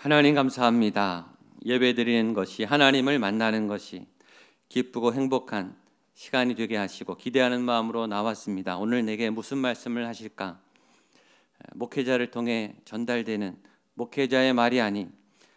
하나님 감사합니다. 예배드리는 것이 하나님을 만나는 것이 기쁘고 행복한 시간이 되게 하시고 기대하는 마음으로 나왔습니다. 오늘 내게 무슨 말씀을 하실까? 목회자를 통해 전달되는 목회자의 말이 아닌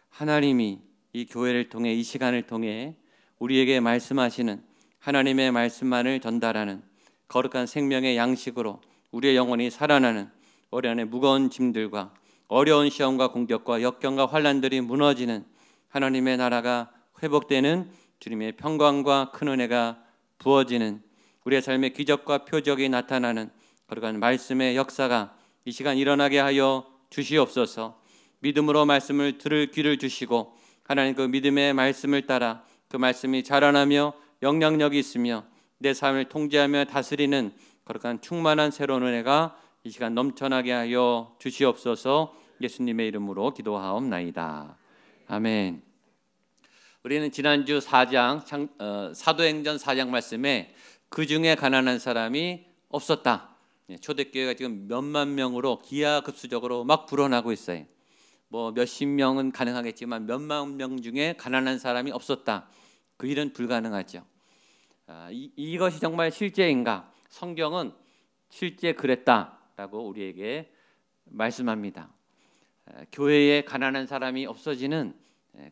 하나님이 이 교회를 통해 이 시간을 통해 우리에게 말씀하시는 하나님의 말씀만을 전달하는 거룩한 생명의 양식으로 우리의 영혼이 살아나는 우리 안에 무거운 짐들과 어려운 시험과 공격과 역경과 환난들이 무너지는 하나님의 나라가 회복되는 주님의 평강과 큰 은혜가 부어지는 우리의 삶의 기적과 표적이 나타나는 거룩한 말씀의 역사가 이 시간 일어나게 하여 주시옵소서. 믿음으로 말씀을 들을 귀를 주시고 하나님 그 믿음의 말씀을 따라 그 말씀이 자라나며 영향력이 있으며 내 삶을 통제하며 다스리는 거룩한 충만한 새로운 은혜가 이 시간 넘쳐나게 하여 주시옵소서. 예수님의 이름으로 기도하옵나이다. 아멘. 우리는 지난주 4장 사도행전 4장 말씀에 그 중에 가난한 사람이 없었다. 초대교회가 지금 몇만 명으로 기하급수적으로 막 불어나고 있어요. 뭐 몇십 명은 가능하겠지만 몇만 명 중에 가난한 사람이 없었다. 그 일은 불가능하죠. 이것이 정말 실제인가? 성경은 실제 그랬다라고 우리에게 말씀합니다. 교회에 가난한 사람이 없어지는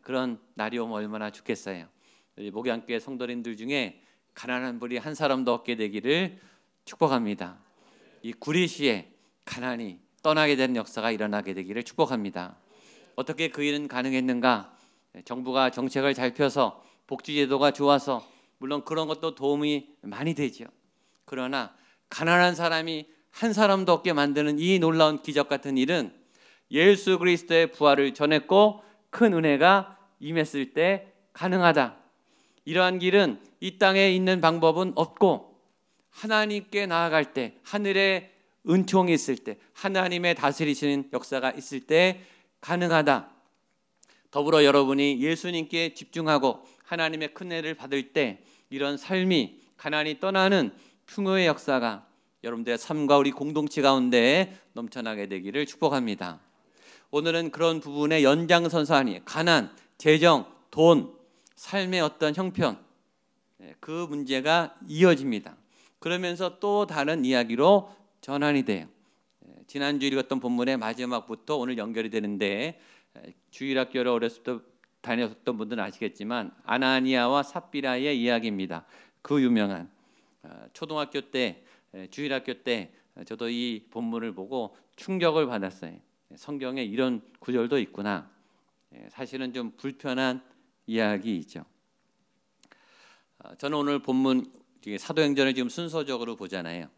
그런 날이 오면 얼마나 좋겠어요. 목양교회 성도님들 중에 가난한 분이 한 사람도 없게 되기를 축복합니다. 이 구리시에 가난이 떠나게 되는 역사가 일어나게 되기를 축복합니다. 어떻게 그 일은 가능했는가? 정부가 정책을 잘 펴서 복지제도가 좋아서 물론 그런 것도 도움이 많이 되죠. 그러나 가난한 사람이 한 사람도 없게 만드는 이 놀라운 기적 같은 일은 예수 그리스도의 부활을 전했고 큰 은혜가 임했을 때 가능하다. 이러한 길은 이 땅에 있는 방법은 없고 하나님께 나아갈 때, 하늘의 은총이 있을 때, 하나님의 다스리시는 역사가 있을 때 가능하다. 더불어 여러분이 예수님께 집중하고 하나님의 큰 은혜를 받을 때 이런 삶이 가난이 떠나는 풍요의 역사가 여러분들의 삶과 우리 공동체 가운데 넘쳐나게 되기를 축복합니다. 오늘은 그런 부분의 연장선상이 가난, 재정, 돈, 삶의 어떤 형편 그 문제가 이어집니다. 그러면서 또 다른 이야기로 전환이 돼요. 지난주 읽었던 본문의 마지막부터 오늘 연결이 되는데 주일학교를 어렸을 때 다녔던 분들은 아시겠지만 아나니아와 삽비라의 이야기입니다. 그 유명한 초등학교 때 주일학교 때 저도 이 본문을 보고 충격을 받았어요. 성경에 이런 구절도 있구나. 사실은 좀 불편한 이야기이죠. 저는 오늘 본문 사도행전을 지금 순서적으로 보잖아요.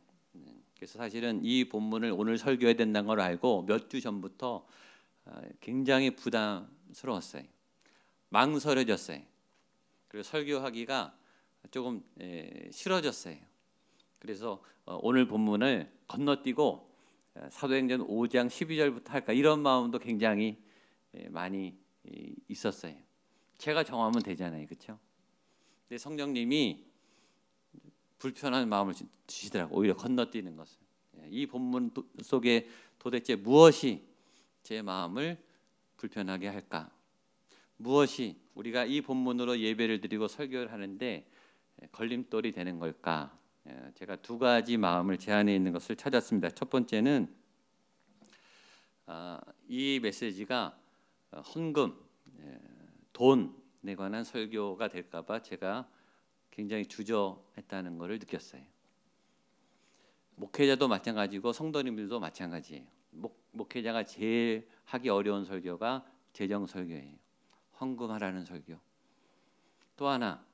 그래서 사실은 이 본문을 오늘 설교해야 된다는 걸 알고 몇 주 전부터 굉장히 부담스러웠어요. 망설여졌어요. 그리고 설교하기가 조금 싫어졌어요. 그래서 오늘 본문을 건너뛰고 사도행전 5장 12절부터 할까 이런 마음도 굉장히 많이 있었어요. 제가 정하면 되잖아요, 그렇죠? 근데 성령님이 불편한 마음을 주시더라고요. 오히려 건너뛰는 것을. 이 본문 속에 도대체 무엇이 제 마음을 불편하게 할까? 무엇이 우리가 이 본문으로 예배를 드리고 설교를 하는데 걸림돌이 되는 걸까? 제가 두 가지 마음을 제 안에 있는 것을 찾았습니다. 첫 번째는 이 메시지가 헌금, 돈에 관한 설교가 될까 봐 제가 굉장히 주저했다는 것을 느꼈어요. 목회자도 마찬가지고 성도님들도 마찬가지예요. 목회자가 제일 하기 어려운 설교가 재정 설교예요. 헌금하라는 설교. 또 하나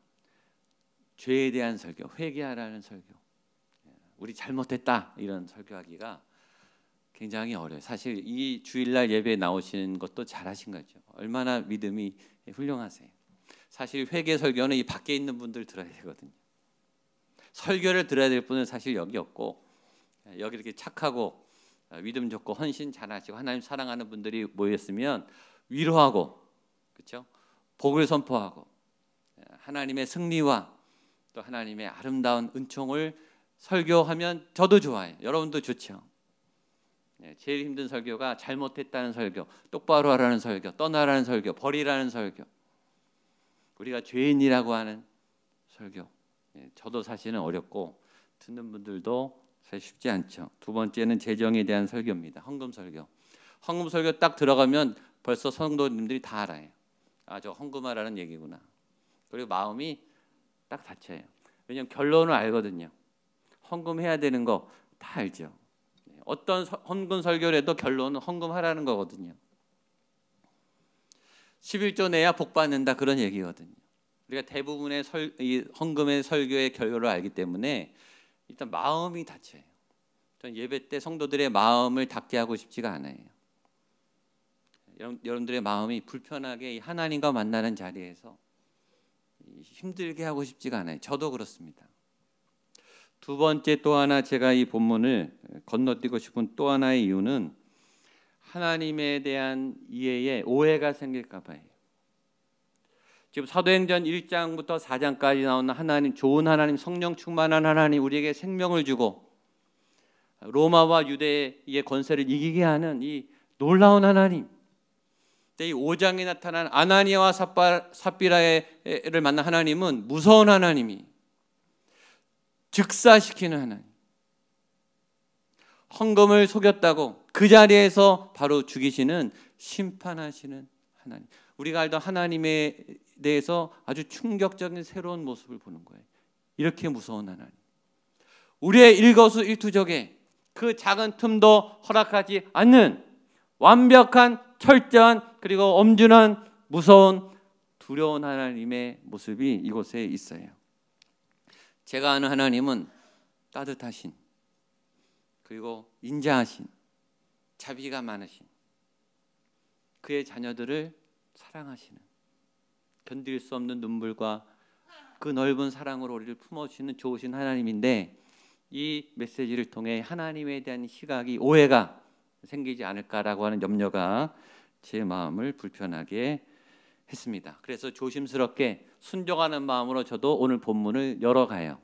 죄에 대한 설교, 회개하라는 설교. 우리 잘못했다 이런 설교하기가 굉장히 어려워요. 사실 이 주일날 예배에 나오시는 것도 잘하신 거죠. 얼마나 믿음이 훌륭하세요. 사실 회개 설교는 이 밖에 있는 분들 들어야 되거든요. 설교를 들어야 될 분은 사실 여기 없고 여기 이렇게 착하고 믿음 좋고 헌신 잘하시고 하나님 사랑하는 분들이 모였으면 위로하고 그렇죠? 복을 선포하고 하나님의 승리와 또 하나님의 아름다운 은총을 설교하면 저도 좋아요. 여러분도 좋죠. 제일 힘든 설교가 잘못했다는 설교, 똑바로 하라는 설교, 떠나라는 설교, 버리라는 설교, 우리가 죄인이라고 하는 설교. 저도 사실은 어렵고 듣는 분들도 사실 쉽지 않죠. 두 번째는 재정에 대한 설교입니다. 헌금 설교. 헌금 설교 딱 들어가면 벌써 성도님들이 다 알아요. 아, 저 헌금하라는 얘기구나. 그리고 마음이 딱 닫혀요. 왜냐하면 결론을 알거든요. 헌금해야 되는 거 다 알죠. 어떤 헌금 설교를 해도 결론은 헌금하라는 거거든요. 11조 내야 복 받는다, 그런 얘기거든요. 우리가 대부분의 이 헌금의 설교의 결론을 알기 때문에 일단 마음이 닫혀요. 전 예배 때 성도들의 마음을 닫게 하고 싶지가 않아요. 여러분들의 마음이 불편하게 하나님과 만나는 자리에서 힘들게 하고 싶지가 않아요. 저도 그렇습니다. 두 번째 또 하나 제가 이 본문을 건너뛰고 싶은 또 하나의 이유는 하나님에 대한 이해에 오해가 생길까 봐요. 지금 사도행전 1장부터 4장까지 나오는 하나님, 좋은 하나님, 성령 충만한 하나님, 우리에게 생명을 주고 로마와 유대의 권세를 이기게 하는 이 놀라운 하나님, 이 5장에 나타난 아나니아와 삽비라를 만난 하나님은 무서운 하나님이, 즉사시키는 하나님, 헌금을 속였다고 그 자리에서 바로 죽이시는, 심판하시는 하나님. 우리가 알던 하나님에 대해서 아주 충격적인 새로운 모습을 보는 거예요. 이렇게 무서운 하나님, 우리의 일거수일투족에 그 작은 틈도 허락하지 않는 완벽한, 철저한, 그리고 엄중한, 무서운, 두려운 하나님의 모습이 이곳에 있어요. 제가 아는 하나님은 따뜻하신, 그리고 인자하신, 자비가 많으신, 그의 자녀들을 사랑하시는, 견딜 수 없는 눈물과 그 넓은 사랑으로 우리를 품어주시는 좋으신 하나님인데, 이 메시지를 통해 하나님에 대한 시각이, 오해가 생기지 않을까라고 하는 염려가 제 마음을 불편하게 했습니다. 그래서 조심스럽게 순종하는 마음으로 저도 오늘 본문을 열어가요.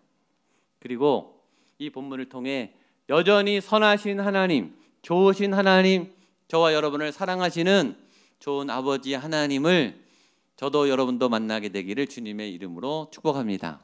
그리고 이 본문을 통해 여전히 선하신 하나님, 좋으신 하나님, 저와 여러분을 사랑하시는 좋은 아버지 하나님을 저도 여러분도 만나게 되기를 주님의 이름으로 축복합니다.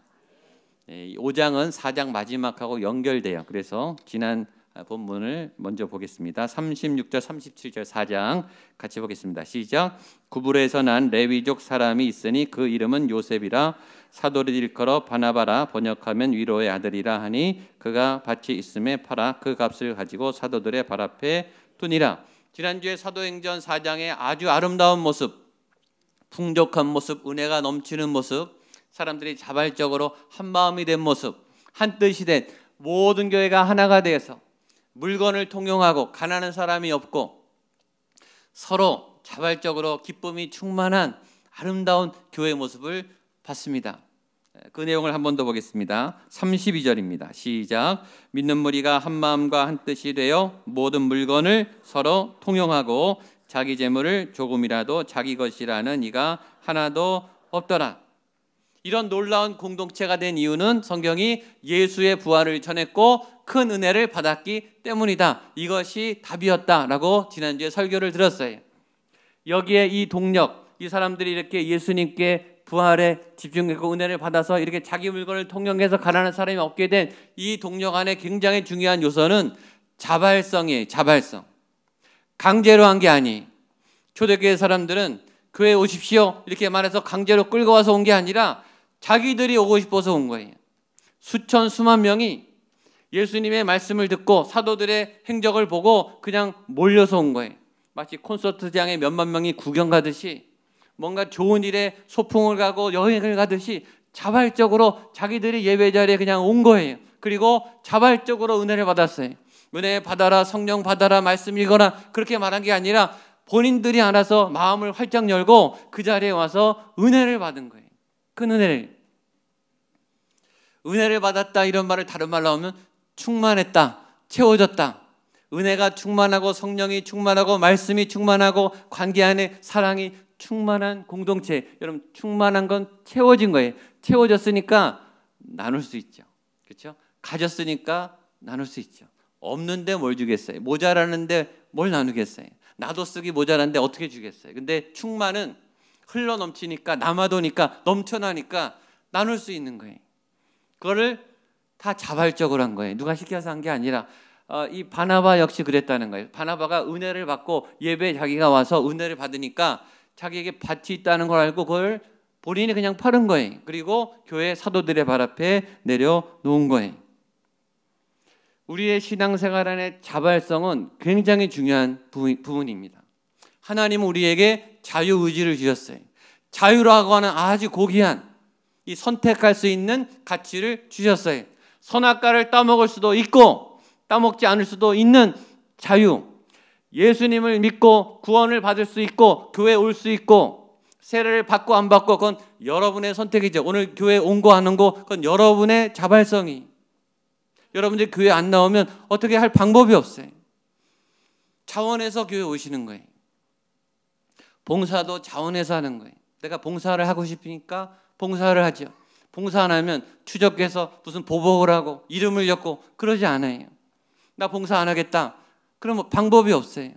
5장은 4장 마지막하고 연결돼요. 그래서 지난 본문을 먼저 보겠습니다. 36절 37절 4장 같이 보겠습니다. 시작. 구브로에서 난 레위족 사람이 있으니 그 이름은 요셉이라. 사도를 일컬어 바나바라, 번역하면 위로의 아들이라 하니 그가 밭이 있음에 팔아 그 값을 가지고 사도들의 발 앞에 두니라. 지난주에 사도행전 4장의 아주 아름다운 모습, 풍족한 모습, 은혜가 넘치는 모습, 사람들이 자발적으로 한 마음이 된 모습, 한 뜻이 된 모든 교회가 하나가 되어서 물건을 통용하고 가난한 사람이 없고 서로 자발적으로 기쁨이 충만한 아름다운 교회의 모습을 봤습니다. 그 내용을 한 번 더 보겠습니다. 32절입니다. 시작. 믿는 무리가 한 마음과 한 뜻이 되어 모든 물건을 서로 통용하고 자기 재물을 조금이라도 자기 것이라는 이가 하나도 없더라. 이런 놀라운 공동체가 된 이유는 성경이 예수의 부활을 전했고 큰 은혜를 받았기 때문이다. 이것이 답이었다라고 지난주에 설교를 들었어요. 여기에 이 동력, 이 사람들이 이렇게 예수님께 부활에 집중했고 은혜를 받아서 이렇게 자기 물건을 통용해서 가난한 사람이 없게 된 이 동력 안에 굉장히 중요한 요소는 자발성이에요. 자발성. 강제로 한 게 아니에요. 초대교회 사람들은 교회에 오십시오 이렇게 말해서 강제로 끌고 와서 온 게 아니라 자기들이 오고 싶어서 온 거예요. 수천 수만 명이 예수님의 말씀을 듣고 사도들의 행적을 보고 그냥 몰려서 온 거예요. 마치 콘서트장에 몇만 명이 구경 가듯이, 뭔가 좋은 일에 소풍을 가고 여행을 가듯이 자발적으로 자기들이 예배 자리에 그냥 온 거예요. 그리고 자발적으로 은혜를 받았어요. 은혜 받아라, 성령 받아라, 말씀 읽어라 그렇게 말한 게 아니라 본인들이 알아서 마음을 활짝 열고 그 자리에 와서 은혜를 받은 거예요. 큰 은혜를 받았다, 이런 말을 다른 말로 하면 충만했다, 채워졌다. 은혜가 충만하고 성령이 충만하고 말씀이 충만하고 관계 안에 사랑이 충만한 공동체. 여러분, 충만한 건 채워진 거예요. 채워졌으니까 나눌 수 있죠. 그렇죠? 가졌으니까 나눌 수 있죠. 없는데 뭘 주겠어요? 모자라는데 뭘 나누겠어요? 나도 쓰기 모자란데 어떻게 주겠어요? 근데 충만은 흘러 넘치니까, 남아도니까, 넘쳐나니까 나눌 수 있는 거예요. 그거를 다 자발적으로 한 거예요. 누가 시켜서 한 게 아니라. 이 바나바 역시 그랬다는 거예요. 바나바가 은혜를 받고 예배에 자기가 와서 은혜를 받으니까 자기에게 밭이 있다는 걸 알고 그걸 본인이 그냥 파는 거예요. 그리고 교회 사도들의 발 앞에 내려놓은 거예요. 우리의 신앙생활 안에 자발성은 굉장히 중요한 부분입니다. 하나님은 우리에게 자유의지를 주셨어요. 자유라고 하는 아주 고귀한 이 선택할 수 있는 가치를 주셨어요. 선악과를 따먹을 수도 있고 따먹지 않을 수도 있는 자유. 예수님을 믿고 구원을 받을 수 있고 교회에 올 수 있고 세례를 받고 안 받고 그건 여러분의 선택이죠. 오늘 교회 온 거 하는 거 그건 여러분의 자발성이. 여러분들 교회 안 나오면 어떻게 할 방법이 없어요. 자원해서 교회 오시는 거예요. 봉사도 자원해서 하는 거예요. 내가 봉사를 하고 싶으니까 봉사를 하죠. 봉사 안 하면 추적해서 무슨 보복을 하고 이름을 엮고 그러지 않아요. 나 봉사 안 하겠다. 그러면 방법이 없어요.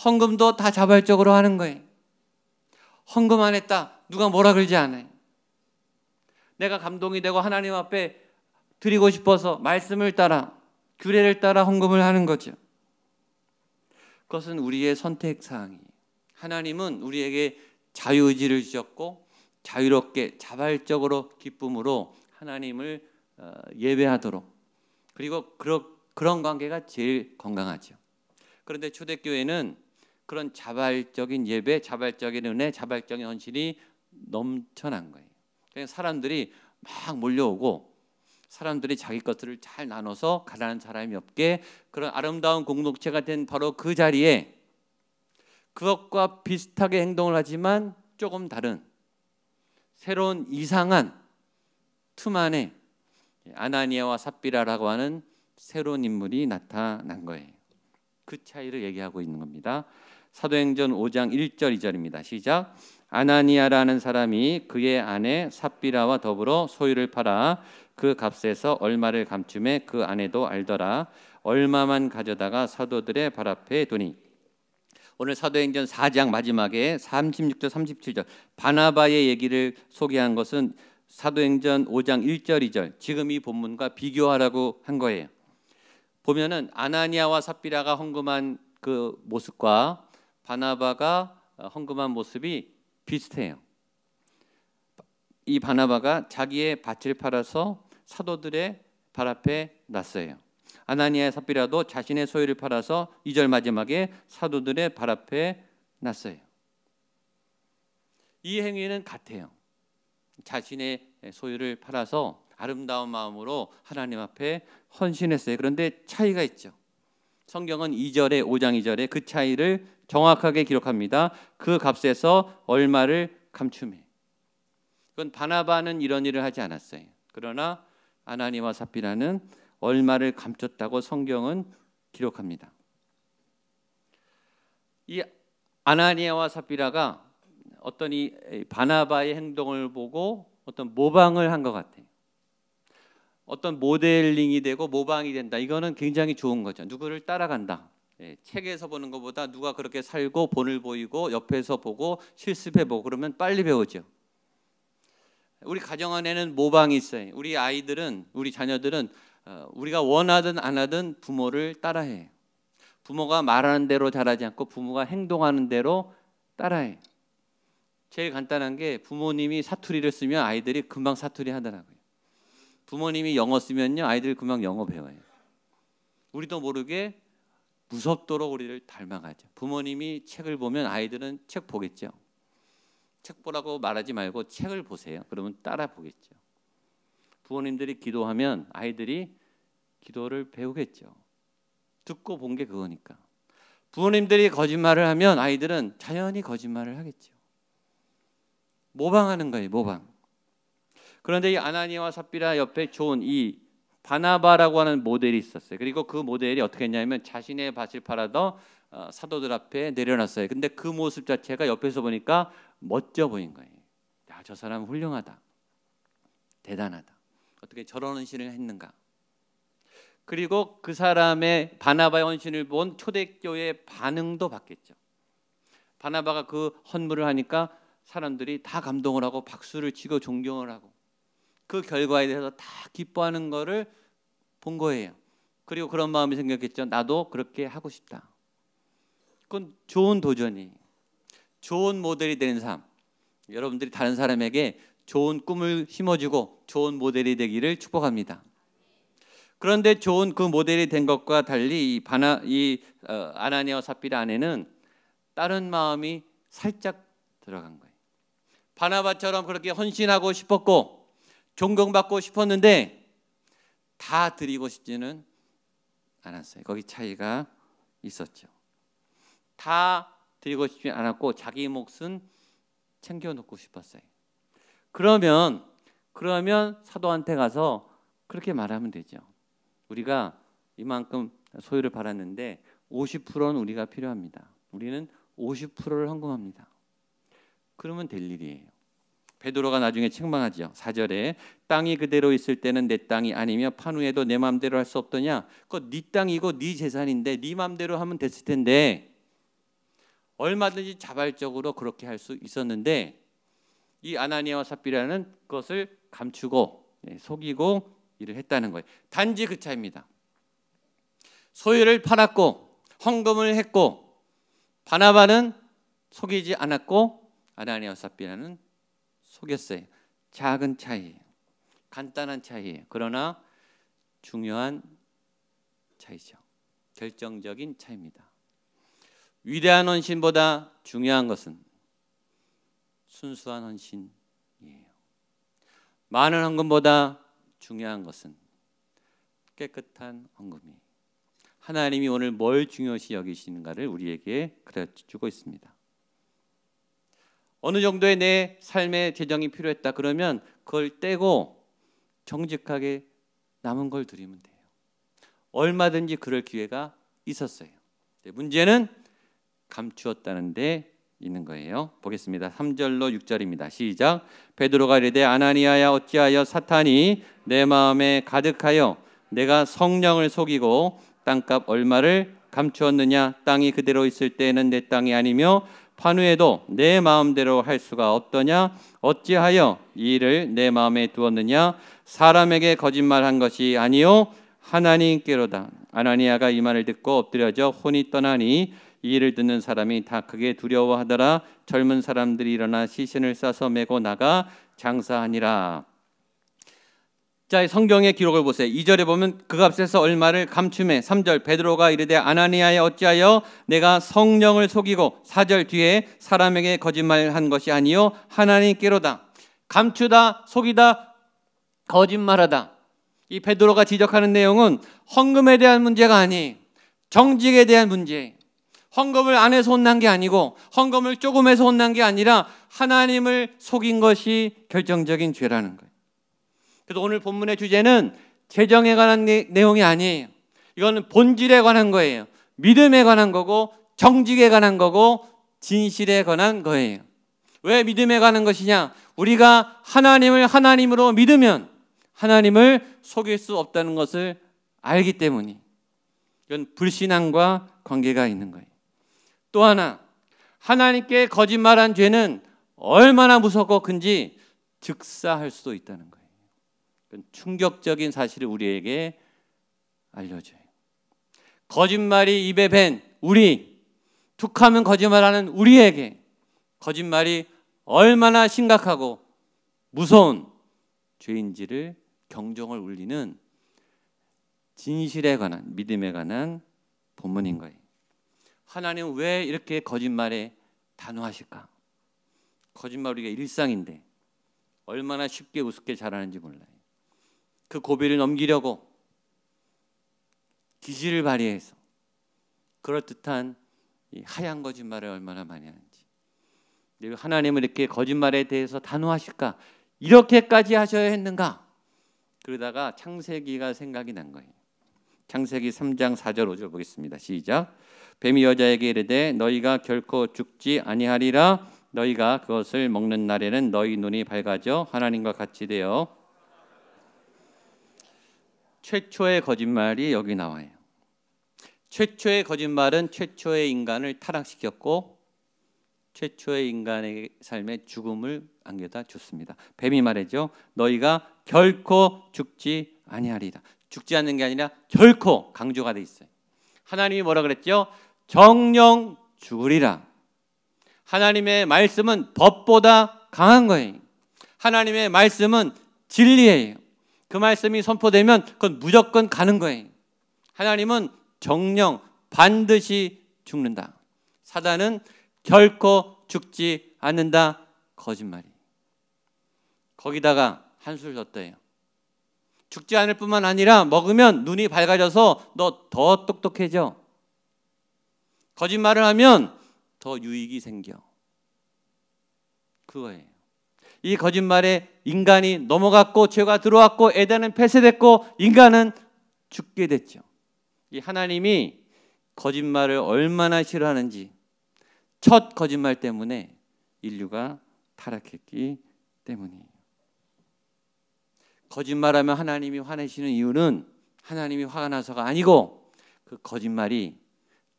헌금도 다 자발적으로 하는 거예요. 헌금 안 했다. 누가 뭐라 그러지 않아요. 내가 감동이 되고 하나님 앞에 드리고 싶어서 말씀을 따라 규례를 따라 헌금을 하는 거죠. 그것은 우리의 선택 사항이에요. 하나님은 우리에게 자유의지를 주셨고 자유롭게 자발적으로 기쁨으로 하나님을 예배하도록 그리고 그런 관계가 제일 건강하죠. 그런데 초대교회는 그런 자발적인 예배, 자발적인 은혜, 자발적인 헌신이 넘쳐난 거예요. 그냥 사람들이 막 몰려오고 사람들이 자기 것들을 잘 나눠서 가난한 사람이 없게 그런 아름다운 공동체가 된 바로 그 자리에 그것과 비슷하게 행동을 하지만 조금 다른 새로운 이상한 틈 안에 아나니아와 삽비라라고 하는 새로운 인물이 나타난 거예요. 그 차이를 얘기하고 있는 겁니다. 사도행전 5장 1절 2절입니다. 시작. 아나니아라는 사람이 그의 아내 삽비라와 더불어 소유를 팔아 그 값에서 얼마를 감춤해 그 아내도 알더라. 얼마만 가져다가 사도들의 발 앞에 두니. 오늘 사도행전 4장 마지막에 36절 37절 바나바의 얘기를 소개한 것은 사도행전 5장 1절 2절 지금 이 본문과 비교하라고 한 거예요. 보면은 아나니아와 삽비라가 헌금한 그 모습과 바나바가 헌금한 모습이 비슷해요. 이 바나바가 자기의 밭을 팔아서 사도들의 발 앞에 놨어요. 아나니아의 삽비라도 자신의 소유를 팔아서 2절 마지막에 사도들의 발 앞에 놨어요. 이 행위는 같아요. 자신의 소유를 팔아서 아름다운 마음으로 하나님 앞에 헌신했어요. 그런데 차이가 있죠. 성경은 2절에 5장 2절에 그 차이를 정확하게 기록합니다. 그 값에서 얼마를 감춤해. 그건 바나바는 이런 일을 하지 않았어요. 그러나 아나니아와 삽비라는 얼마를 감췄다고 성경은 기록합니다. 이 아나니아와 삽비라가 어떤 이 바나바의 행동을 보고 어떤 모방을 한 것 같아요. 어떤 모델링이 되고 모방이 된다. 이거는 굉장히 좋은 거죠. 누구를 따라간다. 책에서 보는 것보다 누가 그렇게 살고 본을 보이고 옆에서 보고 실습해보고 그러면 빨리 배우죠. 우리 가정 안에는 모방이 있어요. 우리 아이들은 우리 자녀들은 우리가 원하든 안 하든 부모를 따라해요. 부모가 말하는 대로 잘하지 않고 부모가 행동하는 대로 따라해요. 제일 간단한 게 부모님이 사투리를 쓰면 아이들이 금방 사투리 하더라고요. 부모님이 영어 쓰면요 아이들이 금방 영어 배워요. 우리도 모르게 무섭도록 우리를 닮아가죠. 부모님이 책을 보면 아이들은 책 보겠죠. 책 보라고 말하지 말고 책을 보세요. 그러면 따라 보겠죠. 부모님들이 기도하면 아이들이 기도를 배우겠죠. 듣고 본 게 그거니까. 부모님들이 거짓말을 하면 아이들은 자연히 거짓말을 하겠죠. 모방하는 거예요. 모방. 그런데 이 아나니아와 삽비라 옆에 좋은 이 바나바라고 하는 모델이 있었어요. 그리고 그 모델이 어떻게 했냐면 자신의 밭을 팔아서 사도들 앞에 내려놨어요. 근데 그 모습 자체가 옆에서 보니까 멋져 보인 거예요. 야, 저 사람 훌륭하다. 대단하다. 어떻게 저런 헌신을 했는가. 그리고 그 사람의 바나바의 헌신을 본 초대교회의 반응도 받겠죠. 바나바가 그 헌물을 하니까 사람들이 다 감동을 하고 박수를 치고 존경을 하고 그 결과에 대해서 다 기뻐하는 거를 본 거예요. 그리고 그런 마음이 생겼겠죠. 나도 그렇게 하고 싶다. 그건 좋은 도전이, 좋은 모델이 되는 삶. 여러분들이 다른 사람에게 좋은 꿈을 심어주고 좋은 모델이 되기를 축복합니다. 그런데 좋은 그 모델이 된 것과 달리 아나니아와 삽비라 안에는 다른 마음이 살짝 들어간 거예요. 바나바처럼 그렇게 헌신하고 싶었고 존경받고 싶었는데 다 드리고 싶지는 않았어요. 거기 차이가 있었죠. 다 드리고 싶지 않았고 자기 몫은 챙겨놓고 싶었어요. 그러면 사도한테 가서 그렇게 말하면 되죠. 우리가 이만큼 소유를 받았는데 50%는 우리가 필요합니다. 우리는 50%를 헌금합니다. 그러면 될 일이에요. 베드로가 나중에 책망하죠. 4절에 땅이 그대로 있을 때는 내 땅이 아니며 판 후에도 내 마음대로 할 수 없더냐. 그거 네 땅이고 네 재산인데 네 마음대로 하면 됐을 텐데 얼마든지 자발적으로 그렇게 할 수 있었는데 이 아나니아와 삽비라는 그것을 감추고 속이고 일을 했다는 거예요. 단지 그 차이입니다. 소유를 팔았고 헌금을 했고 바나바는 속이지 않았고 아나니아와 삽비라는 속였어요. 작은 차이예요. 간단한 차이예요. 그러나 중요한 차이죠. 결정적인 차이입니다. 위대한 헌신보다 중요한 것은 순수한 헌신이에요. 많은 헌금보다 중요한 것은 깨끗한 헌금이에요. 하나님이 오늘 뭘 중요시 여기시는가를 우리에게 가르쳐주고 있습니다. 어느 정도의 내 삶의 재정이 필요했다 그러면 그걸 떼고 정직하게 남은 걸 드리면 돼요. 얼마든지 그럴 기회가 있었어요. 문제는 감추었다는 데 있는 거예요. 보겠습니다. 3절로 6절입니다. 시작. 베드로가 이르되 아나니아야 어찌하여 사탄이 내 마음에 가득하여 내가 성령을 속이고 땅값 얼마를 감추었느냐. 땅이 그대로 있을 때에는 내 땅이 아니며 판 후에도 내 마음대로 할 수가 없더냐. 어찌하여 이 일을 내 마음에 두었느냐. 사람에게 거짓말한 것이 아니요 하나님께로다. 아나니아가 이 말을 듣고 엎드려져 혼이 떠나니 이 일을 듣는 사람이 다 크게 두려워하더라. 젊은 사람들이 일어나 시신을 싸서 메고 나가 장사하니라. 자, 성경의 기록을 보세요. 2절에 보면 그 값에서 얼마를 감추매. 3절 베드로가 이르되 아나니아야 어찌하여 내가 성령을 속이고. 4절 뒤에 사람에게 거짓말한 것이 아니요 하나님께로다. 감추다, 속이다, 거짓말하다. 이 베드로가 지적하는 내용은 헌금에 대한 문제가 아니에요. 정직에 대한 문제예요. 헌금을 안 해서 혼난 게 아니고 헌금을 조금 해서 혼난 게 아니라 하나님을 속인 것이 결정적인 죄라는 거예요. 그래서 오늘 본문의 주제는 재정에 관한 내용이 아니에요. 이거는 본질에 관한 거예요. 믿음에 관한 거고 정직에 관한 거고 진실에 관한 거예요. 왜 믿음에 관한 것이냐? 우리가 하나님을 하나님으로 믿으면 하나님을 속일 수 없다는 것을 알기 때문이. 이건 불신앙과 관계가 있는 거예요. 또 하나, 하나님께 거짓말한 죄는 얼마나 무섭고 큰지 즉사할 수도 있다는 거예요. 충격적인 사실을 우리에게 알려줘요. 거짓말이 입에 밴 우리, 툭하면 거짓말하는 우리에게 거짓말이 얼마나 심각하고 무서운 죄인지를 경종을 울리는 진실에 관한, 믿음에 관한 본문인 거예요. 하나님은 왜 이렇게 거짓말에 단호하실까? 거짓말 우리가 일상인데 얼마나 쉽게 우습게 잘하는지 몰라요. 그 고비를 넘기려고 기질을 발휘해서 그럴듯한 이 하얀 거짓말을 얼마나 많이 하는지. 하나님은 이렇게 거짓말에 대해서 단호하실까? 이렇게까지 하셔야 했는가? 그러다가 창세기가 생각이 난 거예요. 창세기 3장 4절 5절 보겠습니다. 시작. 뱀이 여자에게 이르되 너희가 결코 죽지 아니하리라. 너희가 그것을 먹는 날에는 너희 눈이 밝아져 하나님과 같이 되어 최초의 거짓말이 여기 나와요. 최초의 거짓말은 최초의 인간을 타락시켰고 최초의 인간의 삶에 죽음을 안겨다 줬습니다. 뱀이 말했죠. 너희가 결코 죽지 아니하리라. 죽지 않는 게 아니라 결코 강조가 돼 있어요. 하나님이 뭐라 그랬죠? 정녕 죽으리라. 하나님의 말씀은 법보다 강한 거예요. 하나님의 말씀은 진리예요. 그 말씀이 선포되면 그건 무조건 가는 거예요. 하나님은 정녕 반드시 죽는다. 사단은 결코 죽지 않는다. 거짓말이. 거기다가 한술 덧대요. 죽지 않을 뿐만 아니라 먹으면 눈이 밝아져서 너 더 똑똑해져. 거짓말을 하면 더 유익이 생겨. 그거예요. 이 거짓말에 인간이 넘어갔고 죄가 들어왔고 에덴은 폐쇄됐고 인간은 죽게 됐죠. 이 하나님이 거짓말을 얼마나 싫어하는지 첫 거짓말 때문에 인류가 타락했기 때문이에요. 거짓말하면 하나님이 화내시는 이유는 하나님이 화가 나서가 아니고 그 거짓말이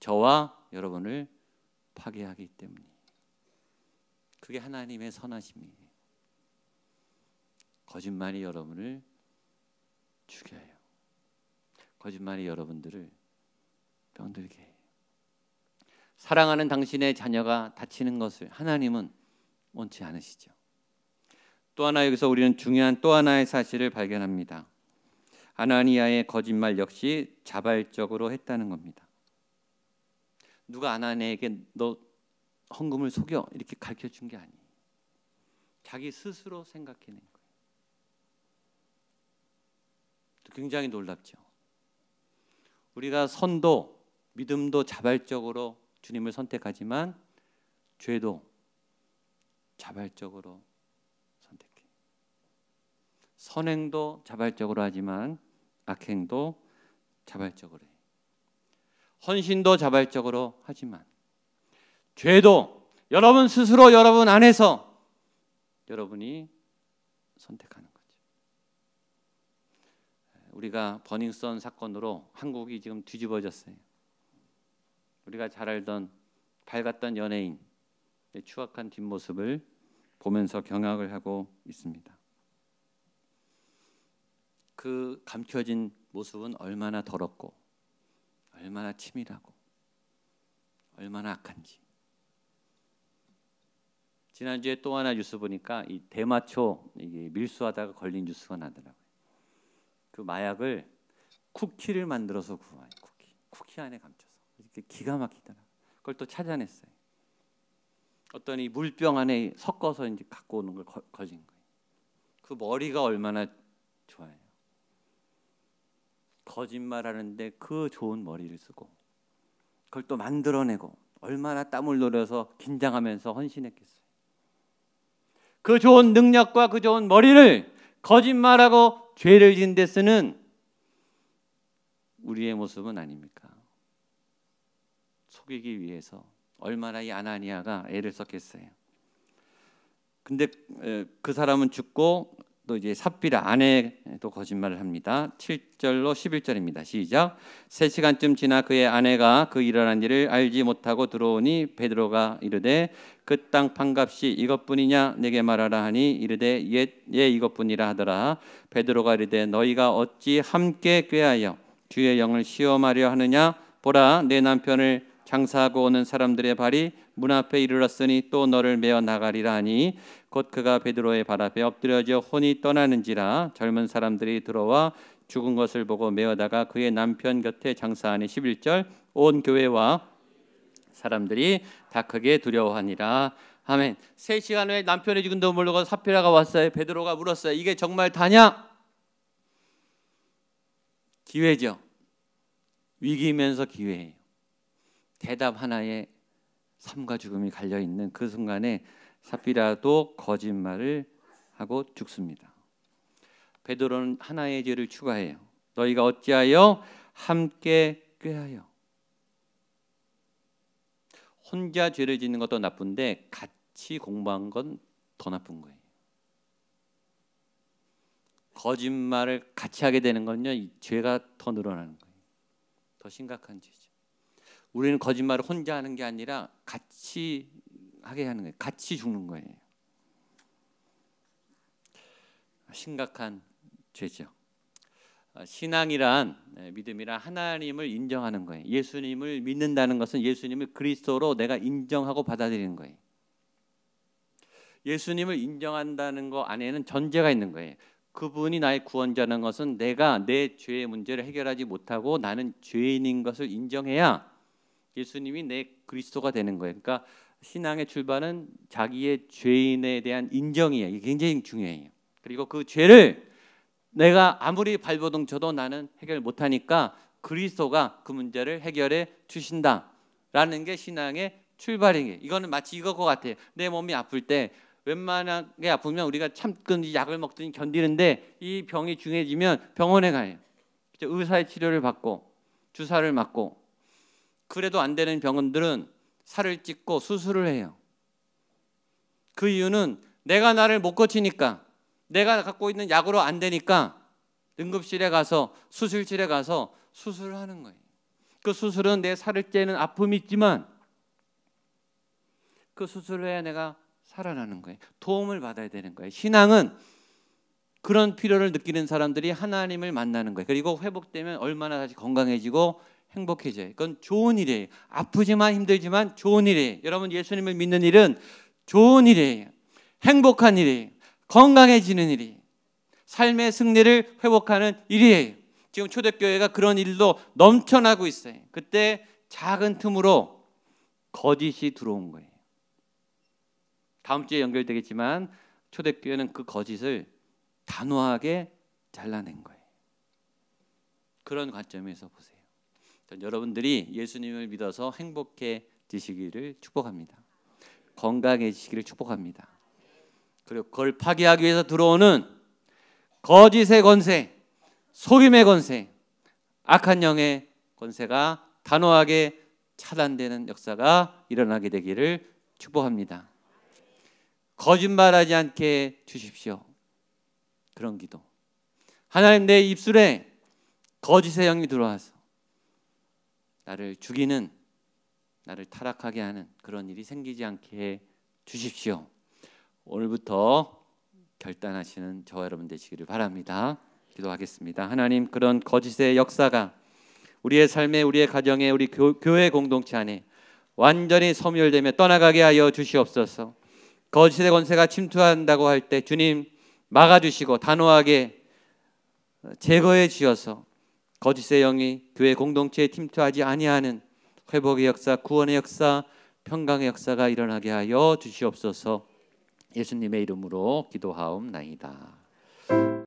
저와 여러분을 파괴하기 때문이에요. 그게 하나님의 선하심이에요. 거짓말이 여러분을 죽여요. 거짓말이 여러분들을 병들게 해요. 사랑하는 당신의 자녀가 다치는 것을 하나님은 원치 않으시죠. 또 하나 여기서 우리는 중요한 또 하나의 사실을 발견합니다. 아나니아의 거짓말 역시 자발적으로 했다는 겁니다. 누가 아나니아에게 너 헌금을 속여 이렇게 가르쳐준 게 아니에요. 자기 스스로 생각해낸 거예요. 굉장히 놀랍죠. 우리가 선도, 믿음도 자발적으로 주님을 선택하지만 죄도 자발적으로 선택해. 선행도 자발적으로 하지만 악행도 자발적으로 해. 헌신도 자발적으로 하지만 죄도 여러분 스스로 여러분 안에서 여러분이 선택하는 거죠. 우리가 버닝썬 사건으로 한국이 지금 뒤집어졌어요. 우리가 잘 알던 밝았던 연예인의 추악한 뒷모습을 보면서 경악을 하고 있습니다. 그 감춰진 모습은 얼마나 더럽고 얼마나 치밀하고 얼마나 악한지. 지난주에 또 하나 뉴스 보니까 이 대마초 이게 밀수하다가 걸린 뉴스가 나더라고요. 그 마약을 쿠키를 만들어서 구워요. 쿠키 안에 감춰서 이렇게 기가 막히더라고요. 그걸 또 찾아냈어요. 어떤 이 물병 안에 섞어서 이제 갖고 오는 걸 걸린 거예요. 그 머리가 얼마나 좋아요. 거짓말하는데 그 좋은 머리를 쓰고 그걸 또 만들어내고 얼마나 땀을 흘려서 긴장하면서 헌신했겠어요. 그 좋은 능력과 그 좋은 머리를 거짓말하고 죄를 짓는 데 쓰는 우리의 모습은 아닙니까? 속이기 위해서 얼마나 이 아나니아가 애를 썼겠어요. 근데 그 사람은 죽고 또 이제 삽비라 아내도 거짓말을 합니다. 7절로 11절입니다. 시작. 3시간쯤 지나 그의 아내가 그 일어난 일을 알지 못하고 들어오니 베드로가 이르되 그 땅 판값이 이것뿐이냐 내게 말하라 하니 이르되 예 이것뿐이라 하더라. 베드로가 이르되 너희가 어찌 함께 꾀하여 주의 영을 시험하려 하느냐. 보라 내 남편을 장사하고 오는 사람들의 발이 문 앞에 이르렀으니 또 너를 메어 나가리라 하니 곧 그가 베드로의 발 앞에 엎드려져 혼이 떠나는지라. 젊은 사람들이 들어와 죽은 것을 보고 메어다가 그의 남편 곁에 장사하니 11절 온 교회와 사람들이 다 크게 두려워하니라. 아멘. 3시간 후에 남편이 죽은도 모르고 삽비라가 왔어요. 베드로가 물었어요. 이게 정말 다냐? 기회죠. 위기면서 기회예요. 대답 하나에 삶과 죽음이 갈려있는 그 순간에 삽비라도 거짓말을 하고 죽습니다. 베드로는 하나의 죄를 추가해요. 너희가 어찌하여 함께 꾀하여. 혼자 죄를 짓는 것도 나쁜데 같이 공부한 건 더 나쁜 거예요. 거짓말을 같이 하게 되는 건요, 이 죄가 더 늘어나는 거예요. 더 심각한 죄죠. 우리는 거짓말을 혼자 하는 게 아니라 같이 하게 하는 거예요. 같이 죽는 거예요. 심각한 죄죠. 신앙이란, 믿음이란 하나님을 인정하는 거예요. 예수님을 믿는다는 것은 예수님을 그리스도로 내가 인정하고 받아들이는 거예요. 예수님을 인정한다는 거 안에는 전제가 있는 거예요. 그분이 나의 구원자라는 것은 내가 내 죄의 문제를 해결하지 못하고 나는 죄인인 것을 인정해야 예수님이 내 그리스도가 되는 거예요. 그러니까 신앙의 출발은 자기의 죄인에 대한 인정이에요. 이게 굉장히 중요해요. 그리고 그 죄를 내가 아무리 발버둥 쳐도 나는 해결 못하니까 그리스도가 그 문제를 해결해 주신다라는 게 신앙의 출발이에요. 이거는 마치 이거 같아요. 내 몸이 아플 때 웬만하게 아프면 우리가 참든지 약을 먹든지 견디는데 이 병이 중해지면 병원에 가요. 의사의 치료를 받고 주사를 맞고, 그래도 안 되는 병원들은 살을 찢고 수술을 해요. 그 이유는 내가 나를 못 고치니까, 내가 갖고 있는 약으로 안 되니까 응급실에 가서 수술실에 가서 수술을 하는 거예요. 그 수술은 내 살을 째는 아픔이 있지만 그 수술을 해야 내가 살아나는 거예요. 도움을 받아야 되는 거예요. 신앙은 그런 필요를 느끼는 사람들이 하나님을 만나는 거예요. 그리고 회복되면 얼마나 다시 건강해지고 행복해져요. 그건 좋은 일이에요. 아프지만 힘들지만 좋은 일이에요. 여러분, 예수님을 믿는 일은 좋은 일이에요. 행복한 일이에요. 건강해지는 일이에요. 삶의 승리를 회복하는 일이에요. 지금 초대교회가 그런 일도 넘쳐나고 있어요. 그때 작은 틈으로 거짓이 들어온 거예요. 다음 주에 연결되겠지만 초대교회는 그 거짓을 단호하게 잘라낸 거예요. 그런 관점에서 보세요. 여러분들이 예수님을 믿어서 행복해지시기를 축복합니다. 건강해지시기를 축복합니다. 그리고 그걸 파괴하기 위해서 들어오는 거짓의 권세, 속임의 권세, 악한 영의 권세가 단호하게 차단되는 역사가 일어나게 되기를 축복합니다. 거짓말하지 않게 주십시오. 그런 기도. 하나님, 내 입술에 거짓의 영이 들어와서 나를 죽이는, 나를 타락하게 하는 그런 일이 생기지 않게 해 주십시오. 오늘부터 결단하시는 저와 여러분 되시기를 바랍니다. 기도하겠습니다. 하나님, 그런 거짓의 역사가 우리의 삶에, 우리의 가정에, 우리 교회 공동체 안에 완전히 소멸되며 떠나가게 하여 주시옵소서. 거짓의 권세가 침투한다고 할 때 주님 막아주시고 단호하게 제거해 주셔서 거짓의 영이 교회 공동체에 침투하지 아니하는 회복의 역사, 구원의 역사, 평강의 역사가 일어나게 하여 주시옵소서. 예수님의 이름으로 기도하옵나이다.